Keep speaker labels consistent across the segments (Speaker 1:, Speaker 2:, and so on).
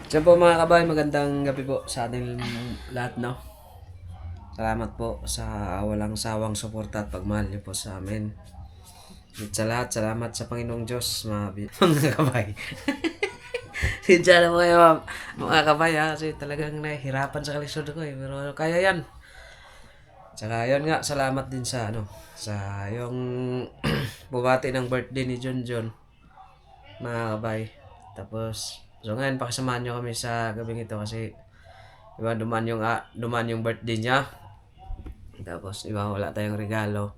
Speaker 1: So po mga kabayan, magandang gabi po sa ating lahat, no? Salamat po sa walang sawang suporta at pagmahal niyo po sa amin. At sa lahat, salamat sa Panginoong Diyos, mga kabay. Sinsya na mo kayo, mga kabay, ha? Kasi talagang nahihirapan sa kalisod ko, eh. Pero kaya yan. Tsaka yun nga, salamat din sa sa yung bumati ng birthday ni John, mga kabay. Tapos, so ngayon, pakisamahan nyo kami sa gabing ito kasi diba, duman yung birthday niya. Tapos, diba, wala tayong regalo.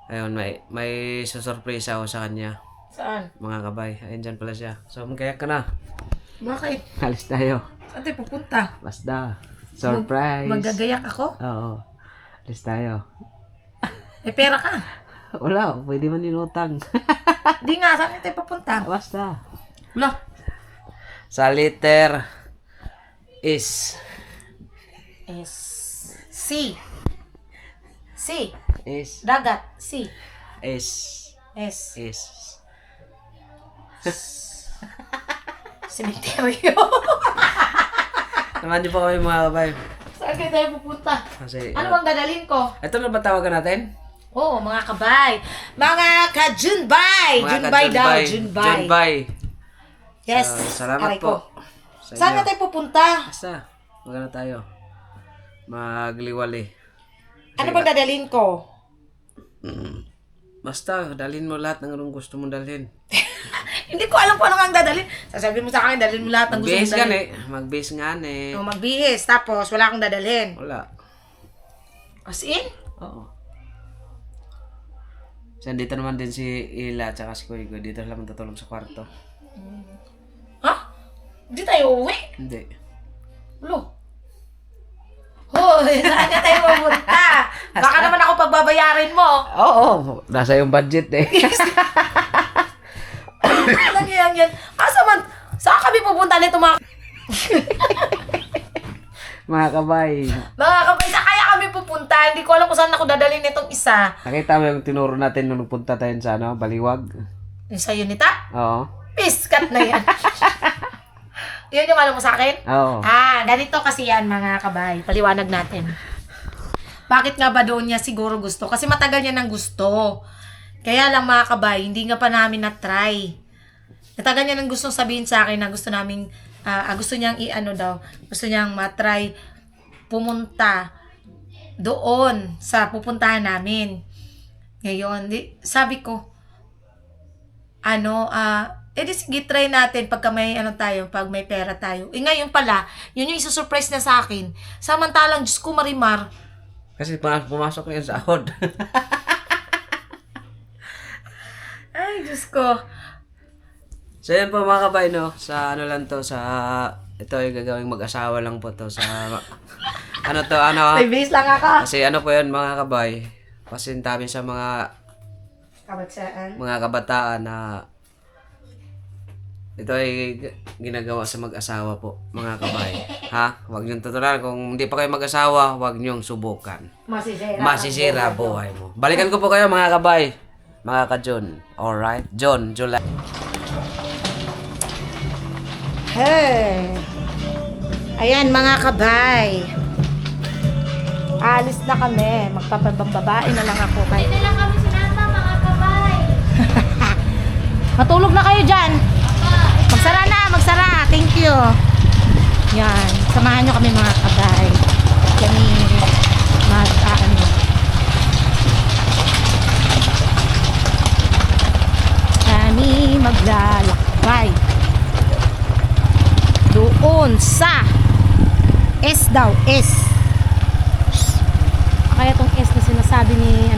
Speaker 1: Ayun, may susurprise ako sa kanya.
Speaker 2: Saan?
Speaker 1: Mga kabay, ayun dyan pala siya. So, magkayak ka na.
Speaker 2: Bakit?
Speaker 1: Alis tayo.
Speaker 2: Saan tayo pupunta?
Speaker 1: Basta. Surprise.
Speaker 2: Magagayak ako?
Speaker 1: Oo. Alis tayo.
Speaker 2: May pera ka?
Speaker 1: Wala, pwede man inutang.
Speaker 2: Di nga, saan tayo pupunta?
Speaker 1: Basta.
Speaker 2: Wala.
Speaker 1: Sa letter is.
Speaker 2: S. C. C.
Speaker 1: Is.
Speaker 2: Dagat. C.
Speaker 1: Is.
Speaker 2: S.
Speaker 1: Is.
Speaker 2: Cemetery.
Speaker 1: Naman din po kami mga kabay.
Speaker 2: Saan kayo tayo pupunta?
Speaker 1: Kasi,
Speaker 2: Ano bang dadalhin ko?
Speaker 1: ito na ba tawagan natin?
Speaker 2: Oo, mga kabay. Mga ka-Junbay. Junbay daw. Junbay.
Speaker 1: Junbay.
Speaker 2: Yes.
Speaker 1: Salamat
Speaker 2: Aray
Speaker 1: po.
Speaker 2: ko.
Speaker 1: Sa
Speaker 2: Saan
Speaker 1: inyo.
Speaker 2: na tayo pupunta?
Speaker 1: Basta, magana tayo. Magliwali.
Speaker 2: Ano bang dadalhin ko?
Speaker 1: Basta, dalhin mo lahat ng anong gusto mong dalhin.
Speaker 2: Hindi ko alam kung ano nga ang dadalhin. Sasabihin mo sa akin, dalhin mo lahat ng gusto
Speaker 1: Mag-base
Speaker 2: mong
Speaker 1: nga
Speaker 2: dalhin.
Speaker 1: Mag-base nga eh.
Speaker 2: O, magbihis. Tapos, wala akong dadalhin.
Speaker 1: Wala.
Speaker 2: As in?
Speaker 1: Oo. So, dito naman din si Ila at si Kuya. Dito lang matutulog sa kwarto.
Speaker 2: Ha? Hindi tayo uwi?
Speaker 1: Hindi.
Speaker 2: Ulo. Hoy, saan ka tayo pumunta? Baka naman ako pagbabayarin mo.
Speaker 1: Oo. Nasa yung budget eh.
Speaker 2: Alam niyo yan. Asa man? Saan kami pupunta nito mga...
Speaker 1: Mga kabay.
Speaker 2: Mga kapay, saan kaya kami pupunta? Hindi ko alam kung saan ako dadalhin nitong isa.
Speaker 1: Nakita mo yung tinuro natin nung nagpunta tayo sa Baliwag?
Speaker 2: Yung sa Unita?
Speaker 1: Oo.
Speaker 2: Piskat na yan. Yun yung alam mo sa akin?
Speaker 1: Oo.
Speaker 2: Ganito kasi yan mga kabay. Paliwanag natin. Bakit nga ba doon niya siguro gusto? Kasi matagal niya nang gusto. Kaya lang mga kabay, hindi nga pa namin na-try. Matagal niya nang gustong sabihin sa akin na gusto namin, gusto niyang gusto niyang matry pumunta doon sa pupuntahan namin. Ngayon, sabi ko, di sige, try natin pagka may pag may pera tayo. Ngayon pala, yun yung isusurprise na sa akin. Samantalang, Diyos ko, Marimar.
Speaker 1: Kasi pumasok na yun sa ahod.
Speaker 2: Ay, Diyos ko.
Speaker 1: So yan po mga kabay, no? Sa lang to, ito yung gagawing mag-asawa lang po to.
Speaker 2: May base lang ako.
Speaker 1: Kasi po yan mga kabay. Pasintabi sa mga
Speaker 2: Kabatsaan.
Speaker 1: kabataan na ito ay ginagawa sa mag-asawa po, mga kabay. Ha? Huwag niyong tutulan. Kung hindi pa kayo mag-asawa, huwag niyong subukan. Masisira buhay mo. Balikan ko po kayo mga kabay. Mga ka-John. Alright? John, July.
Speaker 2: Hey! Ayan mga kabay. Alis na kami. Magpapabambabae na lang ako.
Speaker 3: Hindi lang kami sinama, mga kabay.
Speaker 2: Matulog na kayo dyan. Magsara. Thank you. Yan. Samahan nyo kami mga kabay. Kami kami maglalakbay doon sa S daw. S. Kaya tong S na sinasabi ni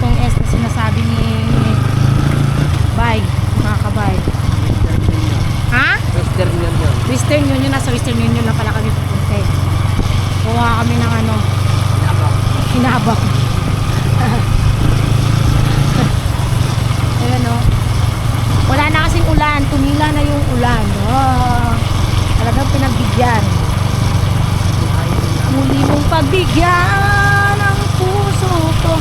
Speaker 2: tong S na sinasabi ni Bay, mga kabay. Ha?
Speaker 1: Western yun yun.
Speaker 2: Western Union. Nasa Western Union lang pala kami pupunta eh. Kuha kami ng hinabak. Ayan o. Wala na kasing ulan. Tumila na yung ulan. Talagang pinagbigyan. Muli mong pagbigyan ang puso ko.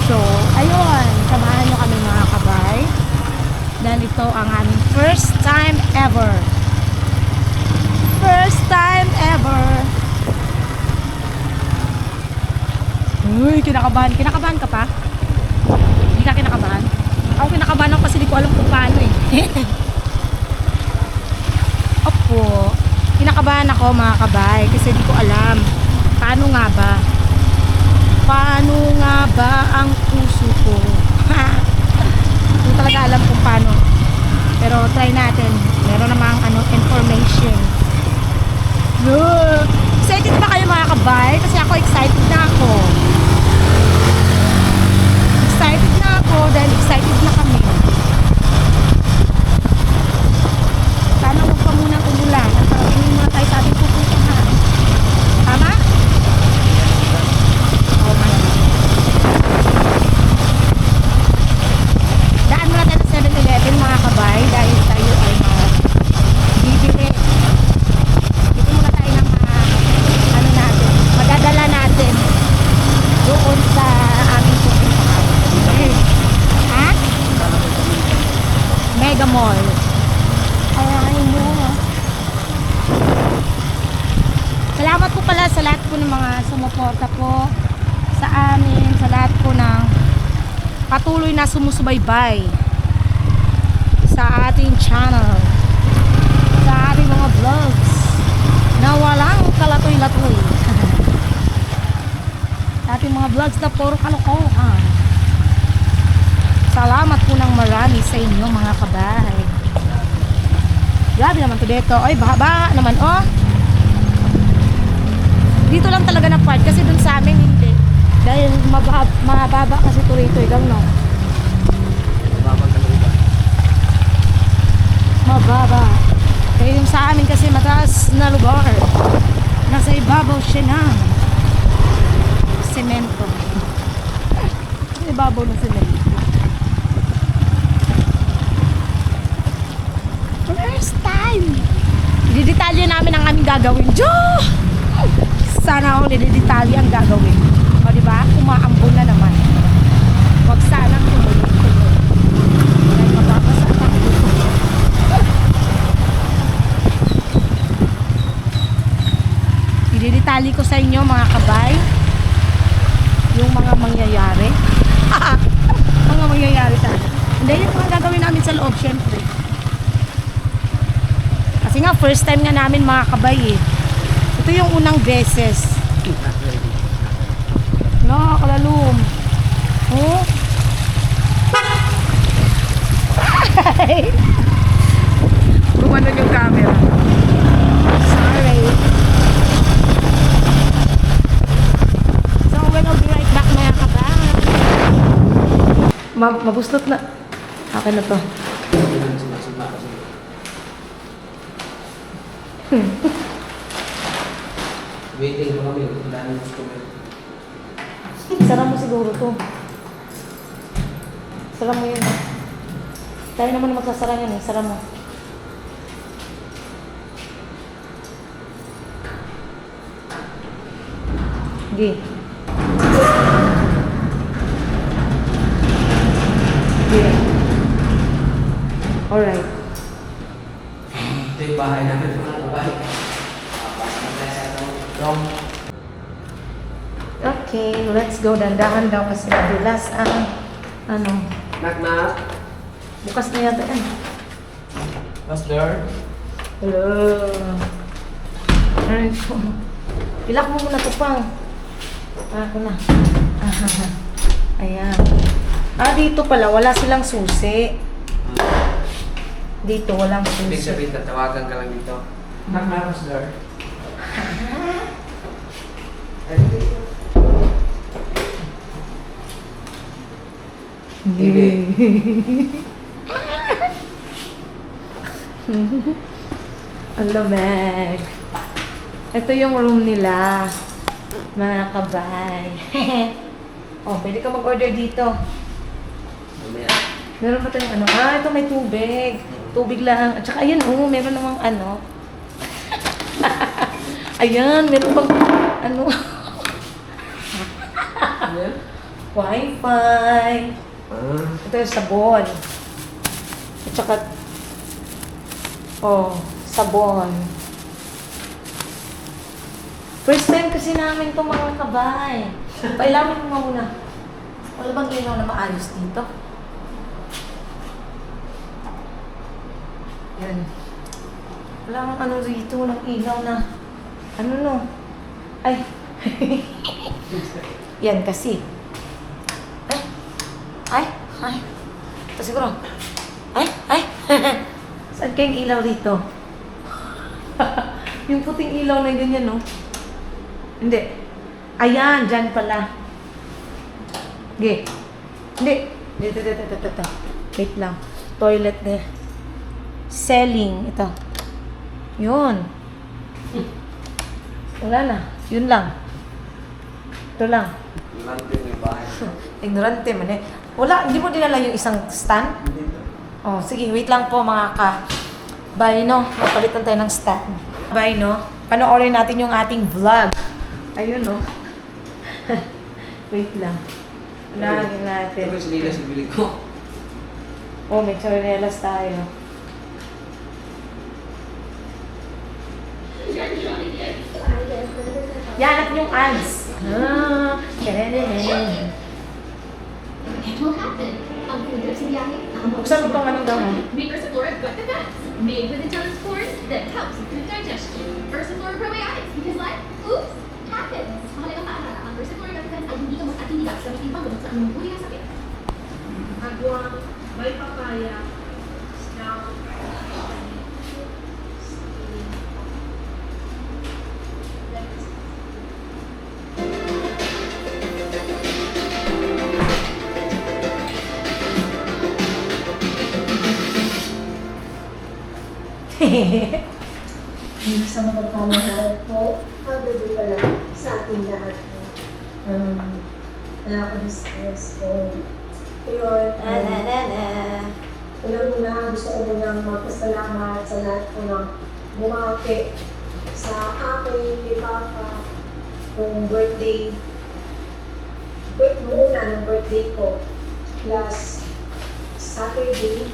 Speaker 2: So So, ayun, samahan nyo kami mga kabay. Dahil ito ang aming first time ever. First time ever. Uy, kinakabahan. Kinakabahan ka pa? Hindi ka kinakabahan? Ako kinakabahan ako kasi di ko alam kung paano eh. Opo. Kinakabahan ako mga kabay kasi di ko alam. Paano nga ba? Paano nga ba ang puso ko? Hindi talaga alam kung paano. Pero try natin. Meron namang information. Excited ba kayo mga kabay? Kasi ako excited na ako. Excited na ako dahil excited na kami. Sana huwag pa muna umulan at paratingin muna tayo sa ating pupuntahan. Tama? Oo, man. Daan muna tayo sa 7-Eleven mga kabay dahil tayo ay bibili. Bibili muna tayo ng natin, madadala natin doon sa aming pupuntahan. Ha? Mega Mall. Ay, no. Salamat po pala sa lahat po ng mga sumuporta po sa amin, sa lahat po ng patuloy na sumusubaybay sa ating channel, sa ating mga vlogs na walang kalatoy-latoy. Sa ating mga vlogs na puro kalokohan. Salamat po ng marami sa inyo mga kabay. Grabe naman to dito. Ay, baka naman, oh. Dito lang talaga na part kasi dun sa amin hindi. Dahil mababa kasi to rito, ikaw no? Mababa. Kaya yung sa amin kasi mataas na lugar. Nasa ibabaw siya na. Semento. Ibabaw ng semento. First time. Didetalye namin ang aming gagawin. Diyo! Sana ako didetalye ang gagawin. O diba? Kumaambon na naman. Huwag sanang tumuloy-tuloy. Dahil mababasa pa. Didetalye ko sa inyo mga kabay yung mga mangyayari. Mga mangyayari talaga. Hindi, yun ang gagawin namin sa loob syempre. Kasi nga first time nga namin mga kabay eh. Ito yung unang beses. Nakakalum. Oh. Gumanon yung camera. Sorry. So we'll be right back mga kabay. Mabuslot na. Akin na to.
Speaker 1: Waiting pa kami. Dami gusto mo.
Speaker 2: Sara mo siguro to. Sara mo yun. Tayo naman magsasara yan eh. Sara mo. Sige. Sige. Alright.
Speaker 1: Ito yung bahay namin mga kabay.
Speaker 2: Okay, let's go. Dandahan daw kasi madulas ang
Speaker 1: Knock knock.
Speaker 2: bukas na yata yan.
Speaker 1: What's there?
Speaker 2: Hello. Ay, ilak mo muna ito pang. Ako na. Ayan. Dito pala, wala silang susi. Dito, walang
Speaker 1: Ibig
Speaker 2: susi.
Speaker 1: sabihin, tatawagan ka lang dito. Knock knock, what's there? TV.
Speaker 2: Ang lamig. Ito yung room nila. Mga kabay. Oh, pwede ka mag-order dito.
Speaker 1: Mamaya.
Speaker 2: Meron pa tayong ito may tubig. Tubig lang. At saka ayan, meron namang Ayan, meron pang Wi-Fi.
Speaker 1: Ah,
Speaker 2: Ito yung sabon. At saka, sabon. First time kasi namin itong mga kabay. Pailamin mo muna. Wala bang ilaw na maayos dito? Yan. Wala kang ano dito, walang ilaw na. Ano no? Ay. Yan kasi. Ay. Ito siguro. Ay. Saan kayong ilaw dito? Yung puting ilaw na ganyan, no? Hindi. Ayan, dyan pala. Hindi. Dito. Wait lang. Toilet na. Selling. Ito. Yun. Wala na. Yun lang. Ito lang. Ignorante man eh. Wala, hindi mo dinala yung isang stand? Oh, sige, wait lang po mga ka-bye, no? Magpalitan tayo ng stand. Bye, no? Panoorin natin yung ating vlog. Ayun, no? Wait lang. Lagyan natin.
Speaker 1: ito si Lila sa bili ko.
Speaker 2: Oh, may charelas tayo. Yanap yung ads.
Speaker 3: It will happen. Ang punta si Biyahe.
Speaker 2: Buksan mo itong anong gamot.
Speaker 3: May Versaflora gut defense. Made with intelligent spores that helps with food digestion. Versaflora probiotics because life, oops, happens. Mahalagang paalala, ang Versaflora gut defense ay hindi gamot at hindi dapat gamitin panggamot sa anumang uri ng sakit.
Speaker 4: Agwang, may papaya, snout,
Speaker 5: Hindi sa magpapamahal po, pagdabi pala sa ating lahat po. Nakaka-distress po. Yun, unang-una gusto ko munang magpasalamat sa lahat po ng bumake sa akin, kay Papa, kung birthday. Muna ng birthday ko, plus Saturday,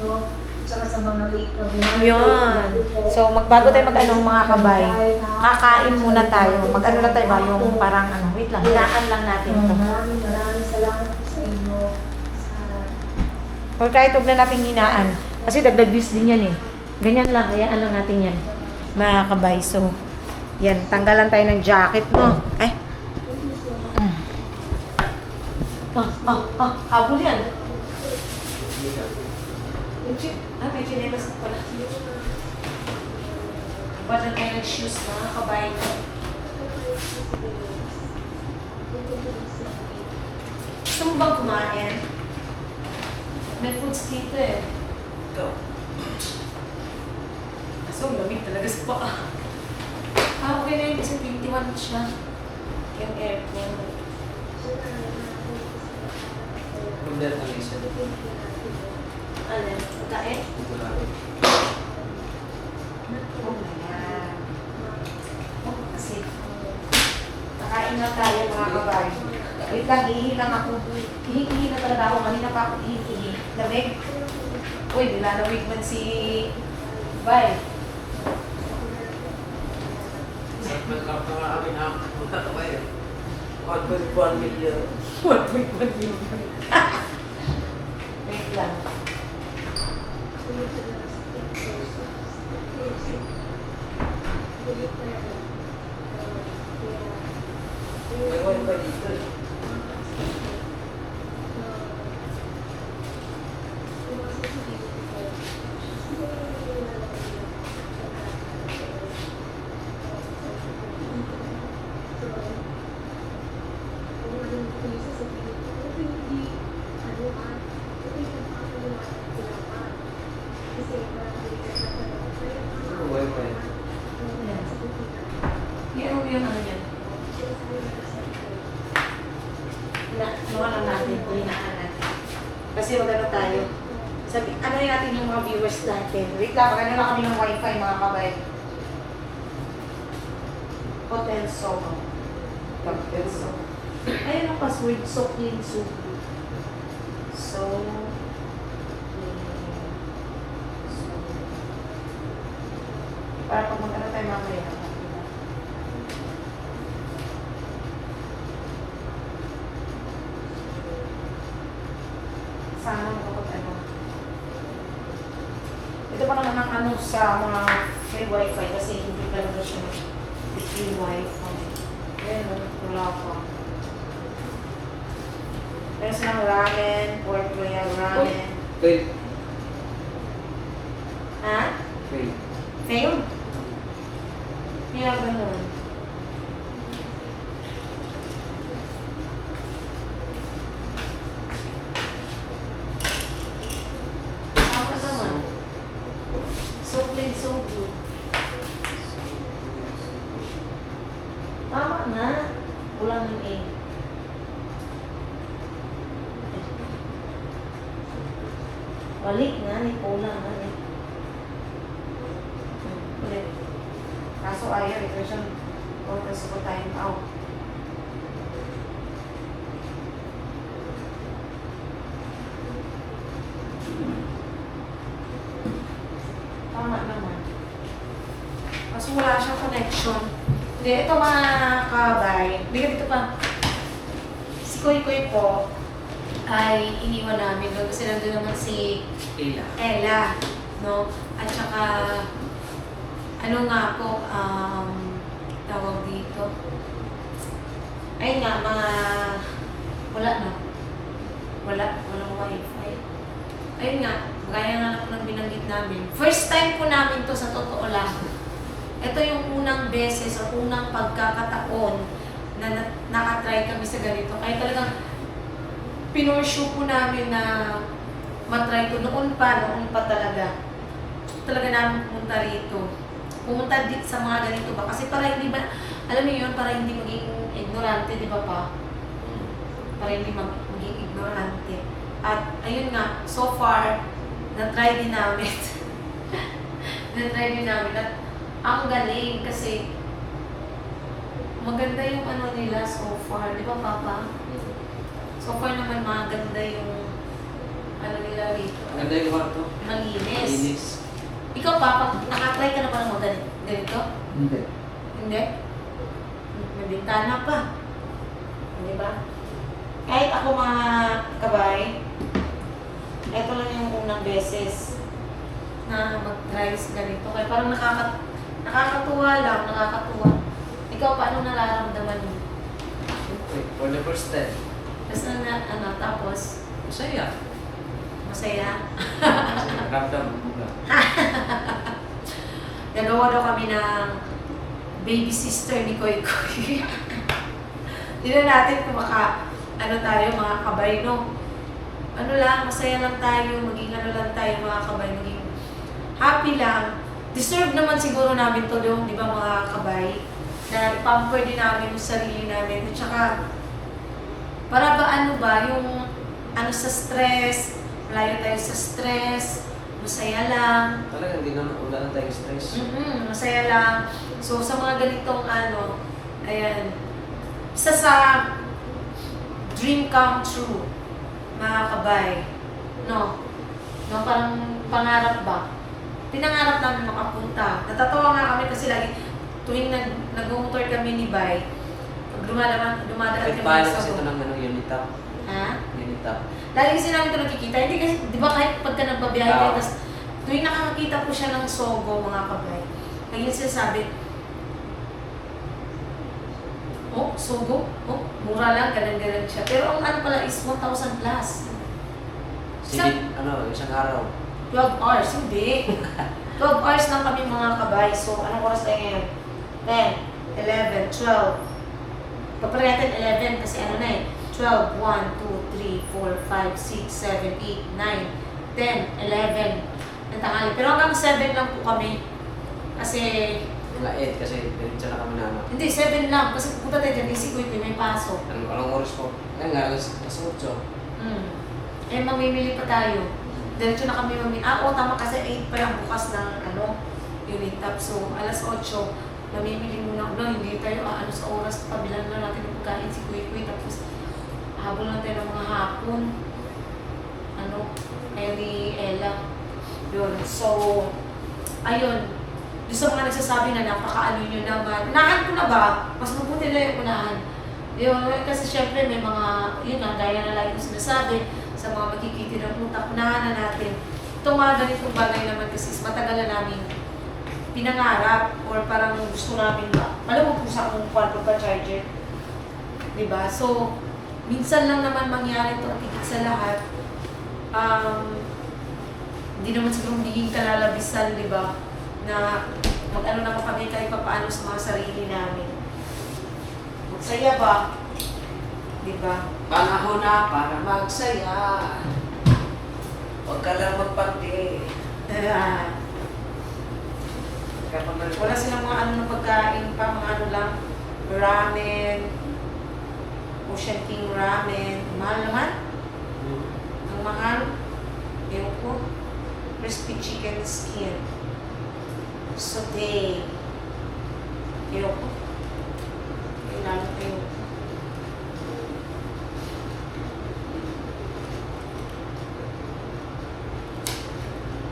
Speaker 5: no? Tsaka sa mga late na buhay.
Speaker 2: Yun. So, magbago tayo mag-ano mga kabay. Kakain muna tayo. Mag-ano lang tayo ba? Yung parang ano, wait lang. Hinaan lang natin ito.
Speaker 5: Maraming salamat po sa inyo.
Speaker 2: Or kahit huwag na natin hinaan. Kasi dagdag views din yan eh. Ganyan lang. Hayaan lang natin yan. Mga kabay. So, yan. Tanggalan tayo ng jacket mo. Ay. Habol yan. May chinelas na pala. Ba't tayo ng shoes mga kabay? Gusto mo bang kumain? May foods dito eh. Go. Kaso, lamig talaga sa paa. Okay na yun kasi 21 siya. Yung aircon.
Speaker 1: Kumdat na isa.
Speaker 2: Ano? Kain? Oh my God. Oh, kasi. Nakain na tayo mga kabay. Wait lang, ihi lang ako. Ihi na talaga ako. Kanina pa ako ihi. Lamig. Uy, nilalawig man si Bay.
Speaker 1: Magkap na nga kami na magkakabay. 1.1 million.
Speaker 2: 1.1 million. Wait lang.
Speaker 1: May wifi dito. Ano wifi?
Speaker 2: Yung ano yan. Nakuha lang natin, hinaan natin. Kasi magano tayo. Sabi, ano yung natin yung mga viewers natin? Wait lang, magano lang kami ng wifi mga kabay. Hotel Soho. Hotel Soho. Ayun ang password, so clean, so good. Para pag magkano tayo mamaya. Sana kapag ano. Ito pa naman ang ano sa mga free wifi kasi hindi talaga siya free wifi. Ayan, wala pa. Meron silang ramen, Port Royal ramen.
Speaker 1: Fail.
Speaker 2: Ha?
Speaker 1: Fail.
Speaker 2: Fail? Kaya ganun. Tama naman. So plain, so good. Tama na. Kulang ng A. Balik nga, ni kulang nga ni. Ulit. Kaso ayaw, ito siyang focus ko time out. Tama naman. Kaso wala siyang connection. Hindi, ito mga kabay. Hindi ka dito pa. Si Koy Koy po ay iniwan namin doon kasi nandun naman si
Speaker 1: Ila.
Speaker 2: Ella, no? At saka, ano nga po, tawag dito. Ayun nga, mga, wala na. Walang wifi. Ayun nga, gaya nga na po ng binanggit namin. First time po namin to sa totoo lang. Ito yung unang beses o unang pagkakataon na nakatry kami sa ganito. Kaya talagang pinursue po namin na matry ko noon pa talaga. Talaga namin pumunta rito. Pumunta din sa mga ganito ba? Kasi para hindi ba, alam niyo yun, para hindi maging ignorante, di ba pa? Para hindi maging ignorante. At ayun nga, so far, na-try din namin. Na-try din namin. At ang galing kasi maganda yung ano nila so far. Di ba, Papa? So far naman maganda yung ano nila rito.
Speaker 1: Maganda yung kwarto.
Speaker 2: Malinis.
Speaker 1: Malinis.
Speaker 2: Ikaw, Papa, nakatry ka na ba ng mga ganito?
Speaker 1: Hindi.
Speaker 2: Hindi? May bintana pa. Di ba? Kahit ako mga kabay, ito lang yung unang beses na mag-try sa ganito. Kaya parang nakakatuwa lang, nakakatuwa. Ikaw, paano nararamdaman mo?
Speaker 1: For the first time.
Speaker 2: Tapos tapos,
Speaker 1: Masaya.
Speaker 2: masaya.
Speaker 1: Ramdam mo ba?
Speaker 2: Nagawa daw kami ng baby sister ni Koy Koy. Tignan natin kung tayo mga kabay, no? Ano lang, masaya lang tayo, maging ano lang tayo mga kabay, maging happy lang. Deserve naman siguro namin to doon, di ba mga kabay? Na pamper din namin yung sarili namin. At saka, para ba ano ba, yung ano sa stress, malayo tayo sa stress, masaya lang.
Speaker 1: Talagang hindi naman wala na tayong stress.
Speaker 2: Masaya lang. So, sa mga ganitong ano, ayan, isa sa dream come true, mga kabay. No? No, parang pangarap ba? Pinangarap namin makapunta. Natatawa nga kami kasi lagi, tuwing nag-motor kami ni Bay, pag dumadaan
Speaker 1: Kahit
Speaker 2: kami
Speaker 1: paano
Speaker 2: sa
Speaker 1: kasi ito ng unit up.
Speaker 2: Ha?
Speaker 1: Unit up.
Speaker 2: Lagi kasi namin ito nakikita. Hindi kasi, di ba kahit pagka nagbabiyahe tayo, tapos tuwing nakakakita po siya ng Sogo, mga kabay, lagi siya sabi, oh, Sogo? Oh, mura lang, ganun-ganun siya. Pero ang ano pala is 1,000 plus.
Speaker 1: Sige, isang araw.
Speaker 2: 12 hours, hindi. 12 hours lang kami mga kabay. So, anong oras tayo ngayon? 10, 11, 12. Pagpala natin 11 kasi ano na eh. 12, 1, 2, 3, 4, 5, 6, 7, 8, 9, 10, 11. Ng tanghali. Pero hanggang 7 lang po kami. Kasi,
Speaker 1: Mga 8 kasi diretso na kami na ano.
Speaker 2: hindi, 7 lang. Kasi pupunta tayo dyan, isip ko ito, may pasok.
Speaker 1: Anong oras po? Kaya nga, alas 8.
Speaker 2: Eh, mamimili pa tayo. Diretso na kami mamimili. Oo, tama kasi 8 pa yung bukas ng unit up. So, alas 8. namimili muna ako na, hindi tayo ano sa oras, pabilan na natin ng pagkain si Kuy, tapos habol na tayo ng mga hapon. Ano, kayo ni Ella. Yun. So, ayun. Yung sa mga nagsasabi na napaka-ano nyo naman. Unahan ko na ba? Mas mabuti na yung unahan. Yun, kasi syempre may mga, yun nga, gaya na lagi ko sinasabi, sa mga magkikiti ng utak, unahan na natin. Itong mga ganitong bagay naman kasi matagal na namin pinangarap or parang gusto namin ba. Malamang po sa akong kwarto pa charger. Diba? So, minsan lang naman mangyari ito at higit sa lahat. Hindi naman siguro magiging kalalabisan, di ba? Na mag-ano naman kami kahit paano sa mga sarili namin. Magsaya ba? Di ba?
Speaker 1: Panahon na para magsaya. Huwag ka lang magpante.
Speaker 2: Wala silang mga ano ng pagkain pa, mga ano lang, ramen, Ocean King ramen. Mahal naman. Ang mahal. Ewan ko. Crispy chicken skin. Saute. Ewan ko. Kailangan ko yung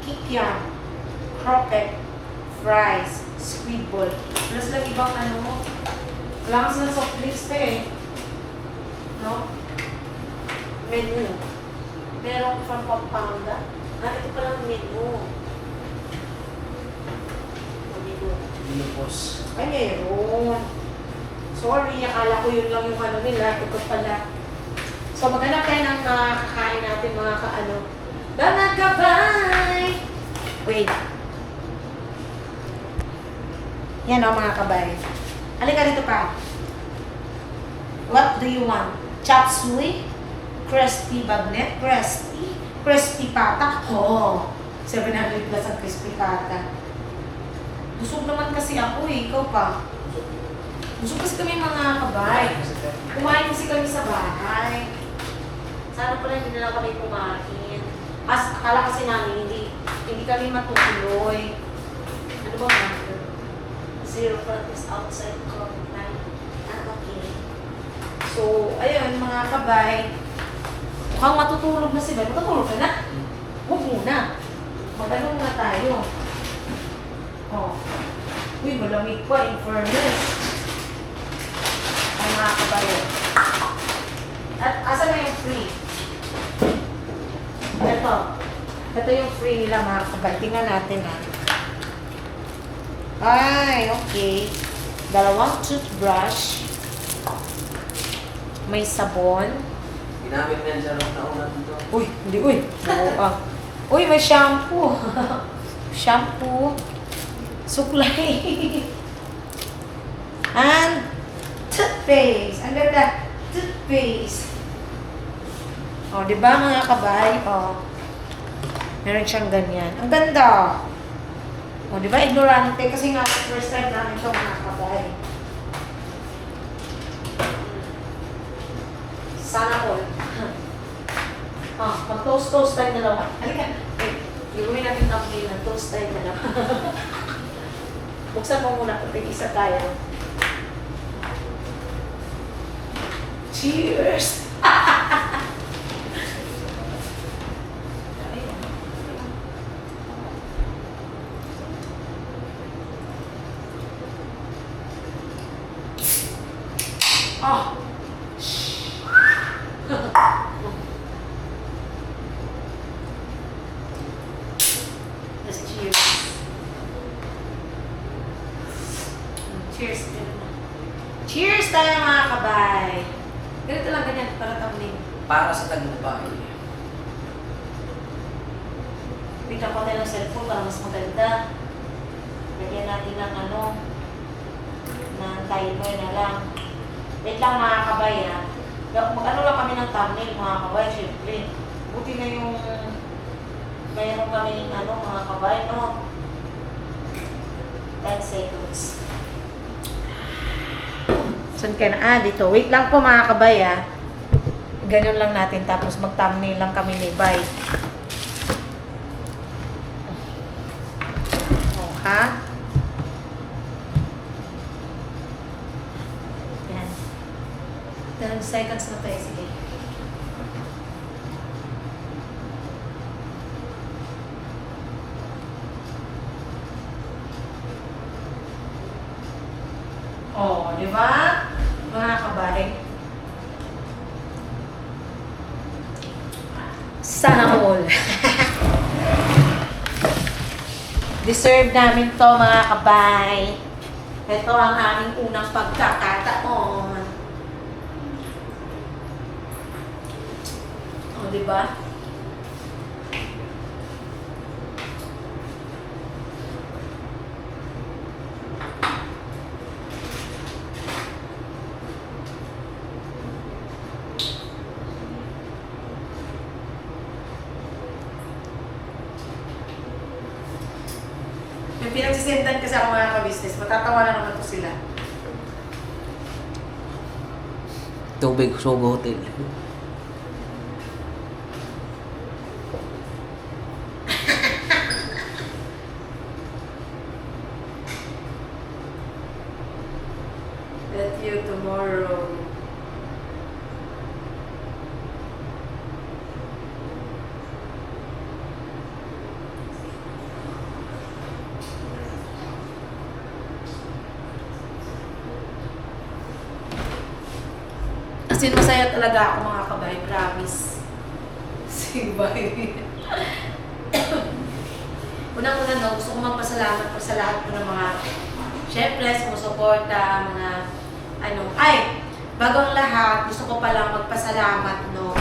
Speaker 2: kikiam, croquette, fries, squid ball. Wala silang ibang ano. Wala kasi ng soft drinks pa eh. No? Menu. Meron from Pampanga. Ito palang menu. Menu.
Speaker 1: Lupos.
Speaker 2: Ay, meron. Sorry, akala ko yun lang yung ano nila. Ito pala. So, maghanap tayo ng kakain natin mga kaano. Mga kabay! Wait. Yan o mga kabay. Halika dito pa. What do you want? Chop suey? Crispy bagnet? Crispy pata? Oo. 700 plus ang crispy pata. Busog naman kasi ako eh. Ikaw pa. Busog kasi kami mga kabay. Kumain kasi kami sa bahay. Sana pala hindi na lang kami kumain. Akala kasi namin hindi kami matutuloy. Ano ba mga? Zero practice outside COVID-19. Okay. So, ayun mga kabay. Mukhang matutulog na si Ben. Matutulog ka na? Huwag muna. Mag-ano muna tayo. Oh. Uy, malamig pa. In fairness. Ay mga kabay. At asan na yung free? Ito. Ito yung free nila mga kabay. Tingnan natin ha. Ay, okay. 2 toothbrush. May sabon.
Speaker 1: Ginamit na yan sa rock na una dito.
Speaker 2: Uy, hindi uy. Oo ah. Uy, may shampoo. Shampoo. Suklay. And toothpaste. Ang ganda. Toothpaste. O, di ba mga kabay? O. Meron siyang ganyan. Ang ganda. O, di ba? Ignorante. Kasi nga, first time namin ito mga kabay. Sana all. Mag-toast tayo na lang. Halika. Iuwi natin ang ng toast tayo na lang. Buksan mo muna kung isa tayo. Cheers! Ah! Let's cheers. Cheers. Cheers tayo mga kabay. Ganito lang ganyan para tapunin.
Speaker 1: Para sa tagumpay.
Speaker 2: Bigyan ko tayo ng cellphone para mas maganda. Lagyan natin ng ano, ng timer na lang. Wait lang mga kabay ha. Mag-ano lang kami ng thumbnail mga kabay, syempre. Buti na yung mayroon kami ano mga kabay, no? 10 seconds. Saan ka na? Dito. Wait lang po mga kabay ha. Ganyan lang natin tapos mag-thumbnail lang kami ni Bay. Oh, ha? seconds na tayo. Sige. Oh, di ba? Mga kabay. Sana all. Deserve namin to, mga kabay. Ito ang aming unang pagkakataon. O, di ba? May pinagsisendan kasi ako mga ka-business. Matatawa na naman to sila.
Speaker 1: Tubig, Sogo Hotel.
Speaker 2: Bet you tomorrow. As in, masaya talaga ako mga kabay, promise. Sibay. Unang-una no, gusto ko magpasalamat po sa lahat po ng mga, syempre, sumusuporta, mga, bago ang lahat, gusto ko palang magpasalamat, no.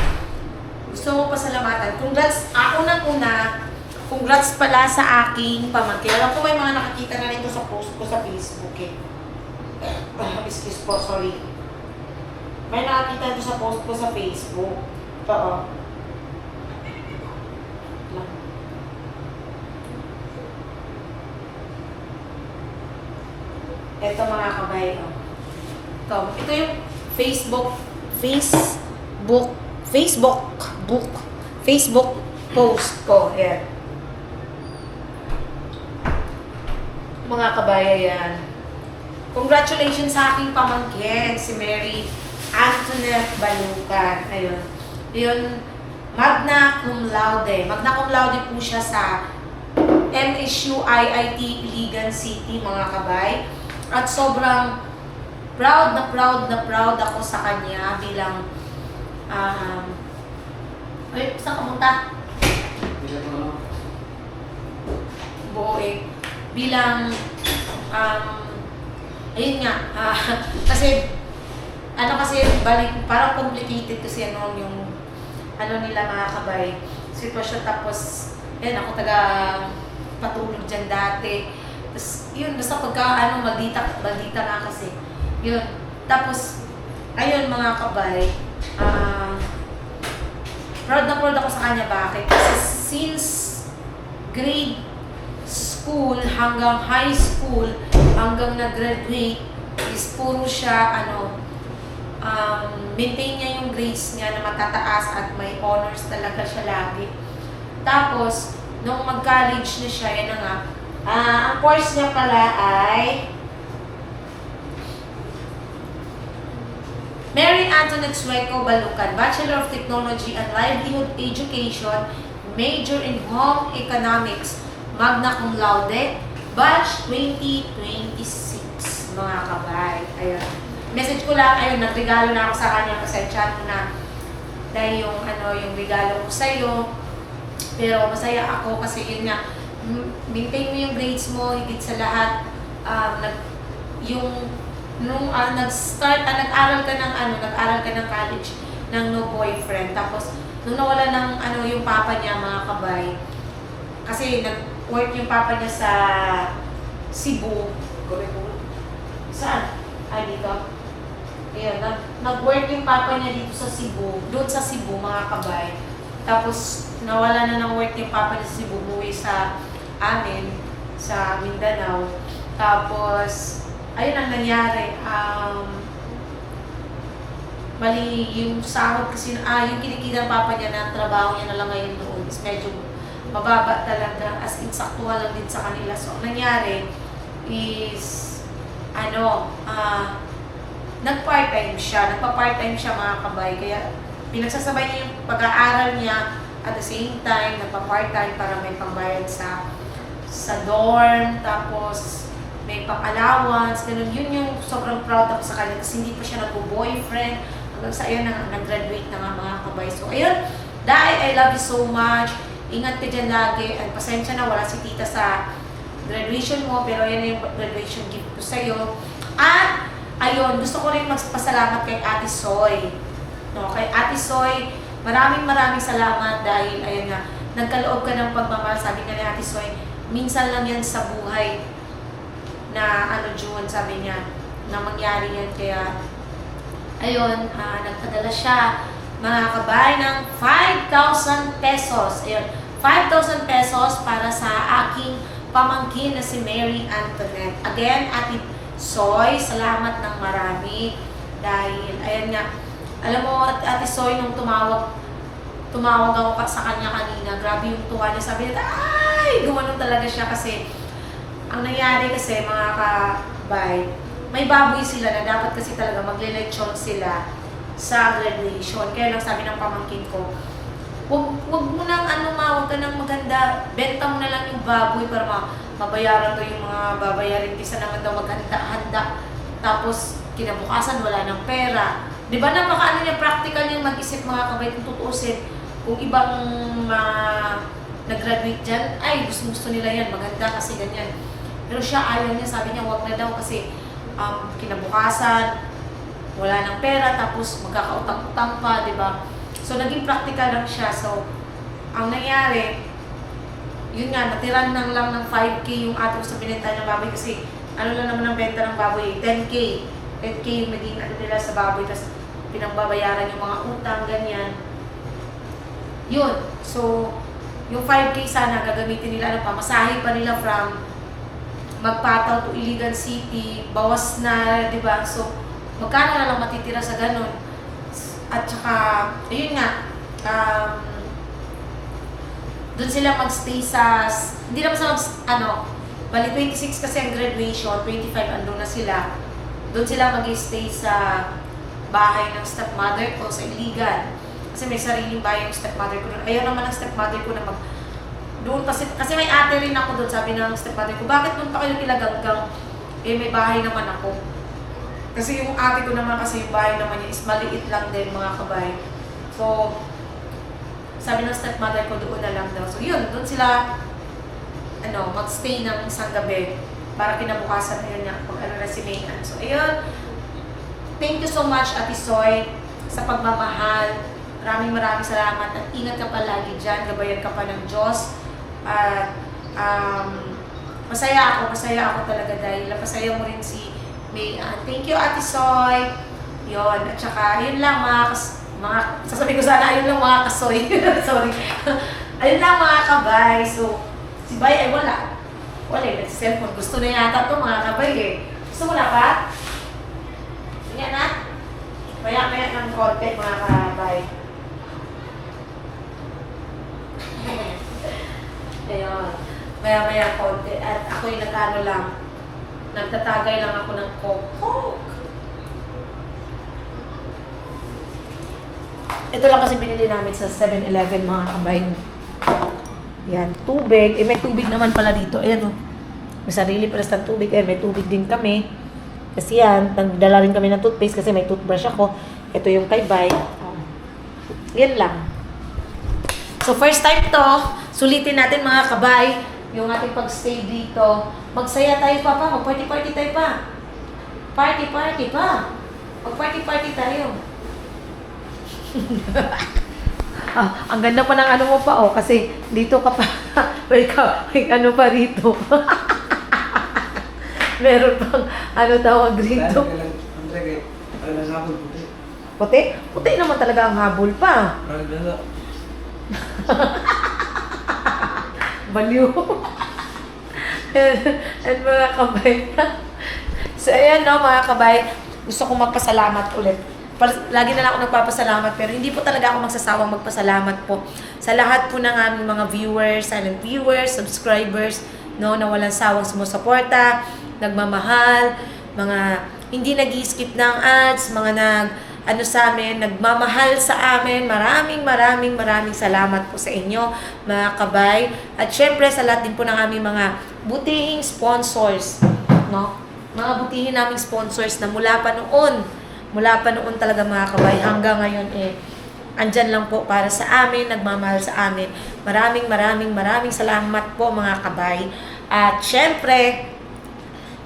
Speaker 2: Gusto ko pasalamatan. Congrats, unang-una, congrats pala sa aking pamangkin. Alam ko may mga nakakita na nito sa post ko sa Facebook, eh. Excuse po, sorry. May nakakita ito sa post ko sa Facebook. Oo. Ito mga kabay. Oh. Ito yung Facebook post ko. Ayan. Mga kabay, ayan. Congratulations sa aking pamangkin, si Mary Antoinette Balucan. Ayun. Yun, magna cum laude. Magna cum laude po siya sa MSU IIT Iligan City, mga kabay. At sobrang proud ako sa kanya bilang saan ka punta? Buo eh. Bilang ayun nga, kasi balik, parang complicated kasi yung nila mga kabay, sitwasyon. Tapos, ako patulog dyan dati. Tapos, yun, basta pagka, maldita nga kasi. Yun. Tapos, ayun mga kabay, proud ako sa kanya. Bakit? Kasi since grade school hanggang high school, hanggang nag-graduate, is puro siya, maintain niya yung grades niya na matataas at may honors talaga siya lagi. Tapos, nung mag-college na siya, yan na nga, ang course niya pala ay Mary Antoinette Sueco Balucan, Bachelor of Technology and Livelihood Education, major in Home Economics, magna cum laude, batch 2026, mga kabay. Ayun. Message ko lang, ayun, nagregalo na ako sa kanya, pasensya mo na dahil yung regalo ko sa'yo. Pero masaya ako kasi yun nga, maintain mo yung grades mo, higit sa lahat, nag-aral ka ng college ng no boyfriend. Tapos, nung nawala ng yung papa niya, mga kabay, kasi nag-work yung papa niya sa Cebu. Saan? Ay, dito. Ayan, nag-work yung papa niya dito sa Cebu, doon sa Cebu, mga kabay. Tapos, nawala na ng work yung papa niya sa Cebu, umuwi sa amin, sa Mindanao. Tapos, ayun ang nangyari. Mali, yung sahod kasi, yung kinikita ng papa niya na trabaho niya na lang ngayon doon is medyo mababa talaga, as in saktuhan lang din sa kanila. So, ang nangyari is, nag-part-time siya. Nagpa-part-time siya mga kabay. Kaya pinagsasabay niya yung pag-aaral niya at the same time, nagpa-part-time para may pambayad sa dorm, tapos may pang-allowance, ganun. Yun yung sobrang proud ako sa kanya kasi hindi pa siya nag-boyfriend. Hanggang sa ayun, nag-graduate na nga mga kabay. So, ayun, Dai, I love you so much. Ingat ka dyan lagi. At pasensya na, wala si tita sa graduation mo, pero yan na yung graduation gift ko sa'yo. At, ayun, gusto ko rin magpasalamat kay Ate Soy. No, kay Ate Soy, maraming salamat dahil, ayun nga, nagkaloob ka ng pagmamahal. Sabi nga ni Ate Soy, minsan lang yan sa buhay na, June, sabi niya, na mangyari yan. Kaya, ayun, nagpadala siya, mga kabay, ng 5,000 pesos. Ayun, 5,000 pesos para sa aking pamangkin na si Mary Antoinette. Again, Ate Soy, salamat ng marami. Dahil, ayan nga, alam mo, Ate Soy, nung tumawag ako sa kanya kanina, grabe yung tuwa niya. Sabi niya, ay, gumanon talaga siya kasi, ang nangyari kasi, mga kabay, may baboy sila na dapat kasi talaga magle-lechon sila sa graduation. Kaya lang sabi ng pamangkin ko, wag mo nang wag ka nang maganda, benta mo na lang yung baboy para mabayaran to yung mga babayarin kaysa naman daw maghanda-handa. Tapos kinabukasan wala ng pera. Di ba napaka niya, practical yung mag-isip mga kabay kung tutuusin. Kung ibang nag-graduate dyan, ay gusto nila yan, maganda kasi ganyan. Pero siya ayaw niya, sabi niya wag na daw kasi kinabukasan wala ng pera, tapos magkakautang-utang pa, di ba? So, naging practical lang siya. So, ang nangyari, yun nga, natiran lang ng 5K yung ate ko sa binenta ng baboy kasi ano lang naman ang benta ng baboy, 10K. 10K yung naging nila sa baboy, tapos pinagbabayaran yung mga utang, ganyan. Yun. So, yung 5K sana gagamitin nila, pamasahe pa nila from Magpataw to Iligan City, bawas na, di ba? So, magkano na lang matitira sa ganun. At saka, ayun nga, doon sila magstay sa, hindi naman sa, bali 26 kasi ang graduation, 25 andun na sila. Doon sila mag-stay sa bahay ng stepmother ko sa Iligan. Kasi may sariling bahay yung stepmother ko doon. Ayaw naman ang stepmother ko na doon kasi may ate rin ako doon, sabi ng stepmother ko, bakit doon pa kayo nilaganggang? May bahay naman ako. Kasi yung ate ko naman kasi yung bahay naman niya is maliit lang din mga kabay. So, sabi ng stepmother ko doon na lang daw. So yun, doon sila magstay ng isang gabi para kinabukasan na yun nga pag na si Mayan. So ayun, thank you so much Ate Soy sa pagmamahal. Maraming salamat at ingat ka palagi dyan. Gabayan ka pa ng Diyos. At masaya ako talaga dahil napasaya mo rin si thank you Ate Soy. Yun, at saka yun lang sasabihin ko sana, ayun lang mga kasoy. Sorry. Ayun lang mga kabay. So, si Bay ay wala. Wala yung cellphone. Gusto na yata ito mga kabay eh. Gusto mo na pa? Yan na. Maya ng konti mga kabay. Ayun. Maya konti. At ako yung nagtatagay lang ako ng Coke. Ito lang kasi binili namin sa 7-Eleven mga kabay. Yan, tubig. May tubig naman pala dito. Ayan o. May sarili pala sa tubig. May tubig din kami. Kasi yan, nagdala rin kami ng toothpaste kasi may toothbrush ako. Ito yung kay Bay. Yan lang. So first time to, sulitin natin mga kabay yung ating pag-stay dito. Magsaya tayo pa. Mag-party tayo pa. Party pa. Mag-party tayo. Ang ganda pa ng mo pa kasi dito ka pa. May pa rito. Meron pang tawag rito. Puti? Puti naman talaga ang habol pa. Baliw. And mga kabay. So ayan mga kabay. Gusto kong magpasalamat ulit. Lagi na lang ako nagpapasalamat pero hindi po talaga ako magsasawang magpasalamat po sa lahat po ng aming mga viewers, silent viewers, subscribers, na walang sawang sumusuporta, nagmamahal, mga hindi nag-skip ng ads, mga ano sa amin, nagmamahal sa amin. Maraming salamat po sa inyo, mga kabay. At syempre, sa lahat din po ng aming mga butihing sponsors, no? Mga butihin naming sponsors na mula pa noon talaga, mga kabay, hanggang ngayon andyan lang po para sa amin, nagmamahal sa amin. Maraming salamat po, mga kabay. At syempre,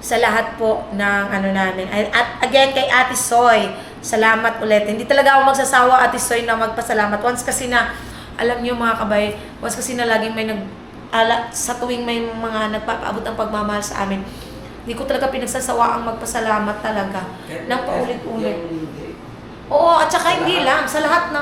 Speaker 2: sa lahat po ng ano namin. At again, kay Ate Soy, salamat ulit. Hindi talaga ako magsasawa, Ate Soy, na magpasalamat. Once kasi na, alam niyo, mga kabay, once kasi na laging may sa tuwing may mga nagpapaabot ng pagmamahal sa amin, hindi ko talaga pinagsasawa ang magpasalamat talaga. Nang paulit-ulit. Oo, at saka hindi lang. Sa lahat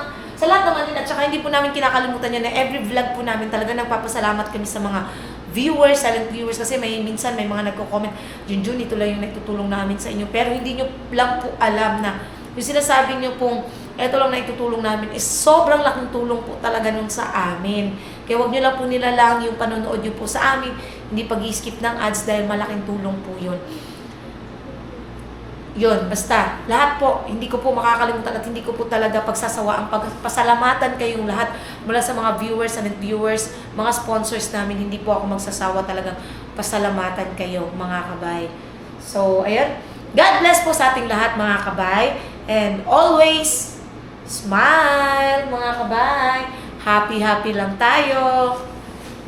Speaker 2: naman din, at saka hindi po namin kinakalimutan yan na every vlog po namin talaga nagpapasalamat kami sa mga viewers, silent viewers, kasi minsan may mga nagko-comment, Junjun, ito lang yung nagtutulong namin sa inyo. Pero hindi nyo lang po alam na yung sinasabi nyo pong ito lang na itutulong namin is sobrang laking tulong po talaga nun sa amin. Kaya wag nyo lang po nilalang yung panonood nyo po sa amin, hindi pag-skip ng ads dahil malaking tulong po yun. Yun, basta, lahat po, hindi ko po makakalimutan at hindi ko po talaga pagsasawa ang pagpasalamatan kayong lahat mula sa mga viewers and viewers, mga sponsors namin, hindi po ako magsasawa talagang pasalamatan kayo, mga kabay. So, ayun, God bless po sa ating lahat, mga kabay, and always smile, mga kabay. Happy lang tayo.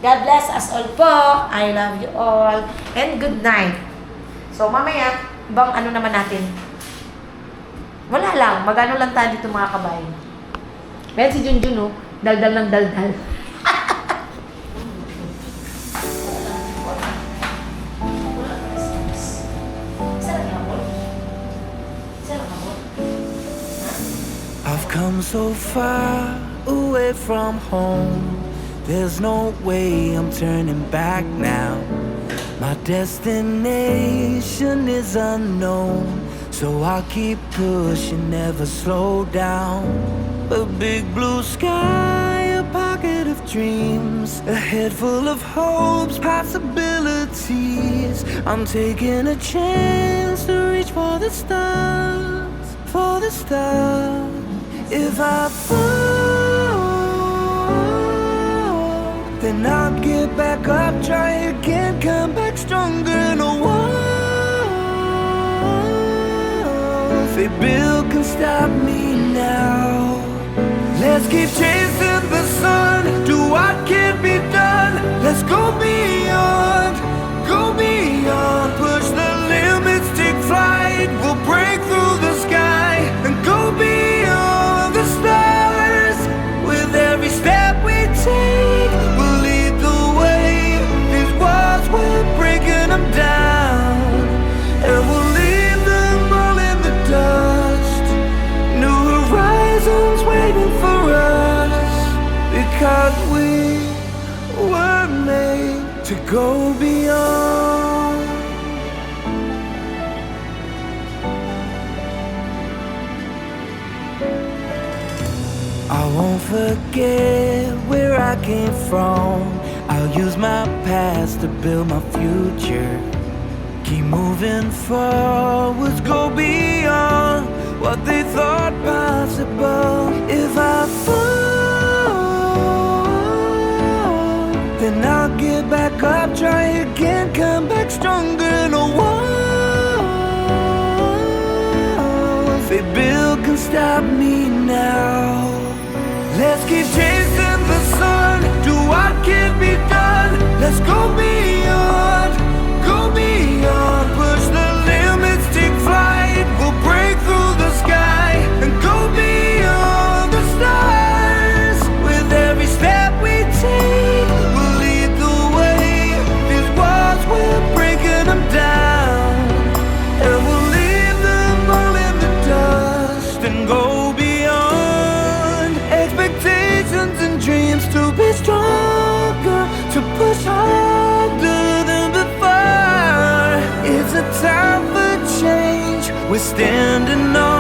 Speaker 2: God bless us all po. I love you all. And good night. So, mamaya, ibang ano naman natin. Wala lang. Magano lang tayo dito, mga kabay. Meron si Junjun, oh. Daldal ng daldal.
Speaker 6: I've come so far away from home. There's no way I'm turning back now. My destination is unknown, so I'll keep pushing, never slow down. A big blue sky, a pocket of dreams, a head full of hopes, possibilities. I'm taking a chance to reach for the stars, for the stars. If I fall, then I'll get back up, try again, come back stronger. No walls they build can stop me now. Let's keep chasing the sun, do what can be done. Let's go beyond, push the limits, take flight. We'll break through the sky and go beyond the stars. With every step we take, we'll lead the way. These walls, we're breaking them down, and we'll leave them all in the dust. New horizons waiting for us, because we were made to go beyond. I won't forget where I came from. I'll use my past to build my future. Keep moving forwards, go beyond what they thought possible. If I fall, then I'll get back up, try again, come back stronger. No walls they build can stop me now. Let's keep chasing the sun, do what can be done. Let's go beyond, push the limits, take flight. We'll break through the sky and go beyond the stars. With every step we take, we'll lead the way. These walls, we're breaking them down, and we'll leave them all in the dust and go beyond. Expectations and dreams to be stronger, to push harder than before. It's a time for change, we're standing on